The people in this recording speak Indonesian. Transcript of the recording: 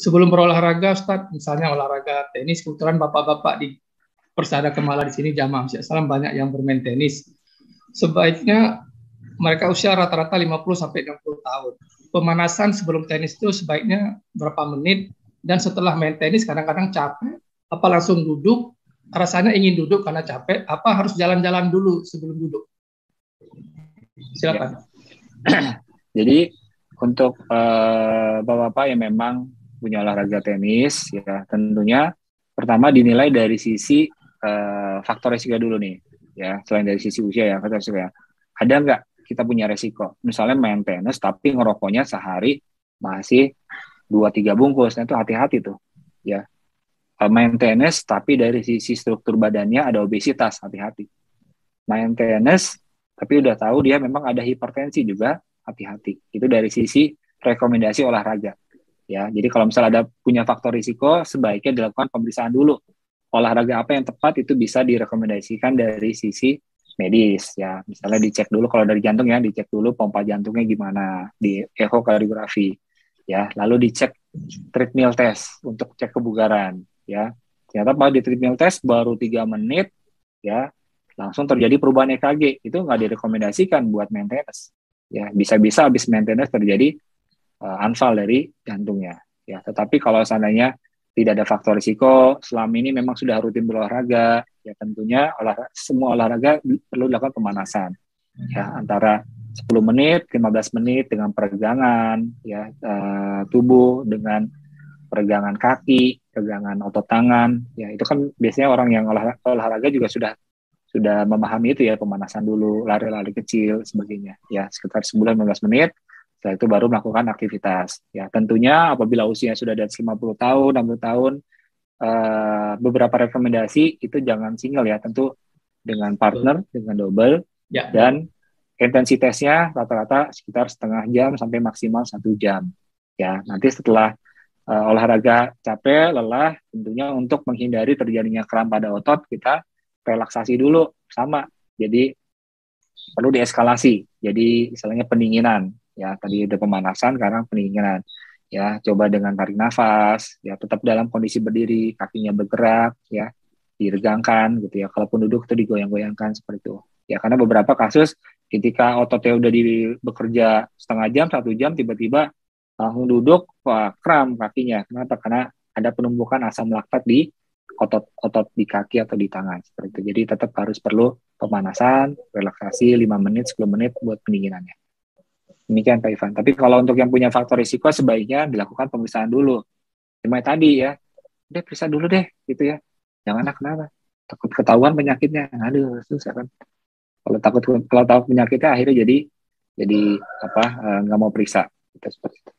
sebelum berolahraga, Ustadz, misalnya olahraga tenis, kebetulan bapak-bapak di Persada Kemala di sini jamaah Masjid Salam banyak yang bermain tenis. Sebaiknya mereka usia rata-rata 50 sampai 60 tahun. Pemanasan sebelum tenis itu sebaiknya berapa menit, dan setelah main tenis kadang-kadang capek, apa langsung duduk, rasanya ingin duduk karena capek, apa harus jalan-jalan dulu sebelum duduk? Silakan. Jadi untuk bapak-bapak yang memang punya olahraga tenis, ya tentunya pertama dinilai dari sisi faktor resiko dulu nih, ya selain dari sisi usia ya faktor resiko ya. Ada nggak kita punya resiko? Misalnya main tenis tapi ngerokoknya sehari masih 2-3 bungkus, nah itu hati-hati tuh, ya. Main tenis tapi dari sisi struktur badannya ada obesitas, hati-hati. Main tenis tapi udah tahu dia memang ada hipertensi juga, hati-hati. Itu dari sisi rekomendasi olahraga. Ya, jadi kalau misalnya ada punya faktor risiko, sebaiknya dilakukan pemeriksaan dulu. Olahraga apa yang tepat itu bisa direkomendasikan dari sisi medis. Ya, misalnya dicek dulu kalau dari jantung ya, dicek dulu pompa jantungnya gimana, di ekokardiografi. Ya, lalu dicek treadmill test untuk cek kebugaran. Ya, ternyata pada di treadmill test baru 3 menit, ya langsung terjadi perubahan EKG, itu nggak direkomendasikan buat maintenance. Ya, bisa-bisa habis maintenance terjadi unfall dari jantungnya. Ya, tetapi kalau seandainya tidak ada faktor risiko, selama ini memang sudah rutin berolahraga, ya tentunya semua olahraga perlu dilakukan pemanasan. Ya, antara 10 menit, 15 menit dengan peregangan, ya tubuh dengan peregangan kaki, peregangan otot tangan, ya itu kan biasanya orang yang olahraga juga sudah memahami itu ya, pemanasan dulu, lari-lari kecil, sebagainya. Ya, sekitar sebulan 15 menit, setelah itu baru melakukan aktivitas. Ya, tentunya apabila usia sudah di atas 50 tahun, 60 tahun, beberapa rekomendasi itu jangan single ya, tentu dengan partner, dengan double, Ya. dan intensitasnya rata-rata sekitar setengah jam sampai maksimal 1 jam. Ya, nanti setelah olahraga capek, lelah, tentunya untuk menghindari terjadinya kram pada otot, kita relaksasi dulu sama. Jadi perlu dieskalasi. Jadi misalnya pendinginan, ya tadi udah pemanasan, sekarang pendinginan. Ya, coba dengan tarik nafas, ya tetap dalam kondisi berdiri, kakinya bergerak, ya diregangkan gitu ya. Kalaupun duduk itu digoyang-goyangkan seperti itu. Ya, karena beberapa kasus ketika ototnya udah bekerja setengah jam, 1 jam, tiba-tiba langsung duduk, wah kram kakinya. Kenapa? Karena ada penumpukan asam laktat di otot di kaki atau di tangan seperti itu. Jadi tetap harus perlu pemanasan, relaksasi 5 menit, 10 menit buat pendinginannya. Demikian Pak Ivan. Tapi kalau untuk yang punya faktor risiko sebaiknya dilakukan pemeriksaan dulu. Cuma tadi ya, udah periksa dulu deh gitu ya. Jangan kenapa? Takut ketahuan penyakitnya. Aduh, susah kan. Kalau takut penyakitnya akhirnya jadi apa nggak mau periksa. Gitu, seperti itu.